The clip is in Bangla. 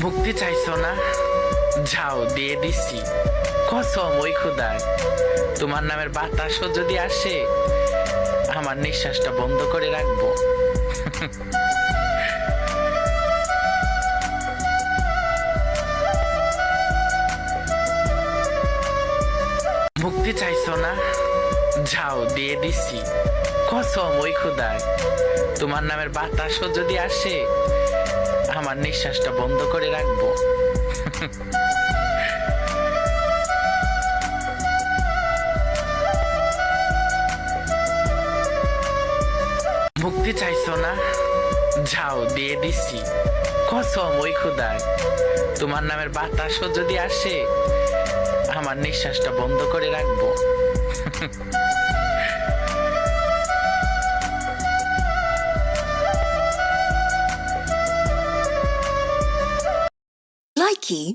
মুক্তি চাইছো না? যাও, দিয়ে দিছি। কসম ওই খুদার, তোমার নামের বাতাসও যদি আসে, আমার নিঃশ্বাসটা বন্ধ করে রাখবো। মুক্তি চাইছো না? যাও, দিয়ে দিছি। কসম ওই খুদার, তোমার নামের বাতাসও যদি আসে, আমার নিঃশ্বাসটা বন্ধ করে রাখবো। মুক্তি চাইছো না? যাও, দিয়ে দিছি। কসম ওই খুদার, তোমার নামের বাতাসও যদি আসে, আমার নিঃশ্বাসটা বন্ধ করে রাখবো। Likey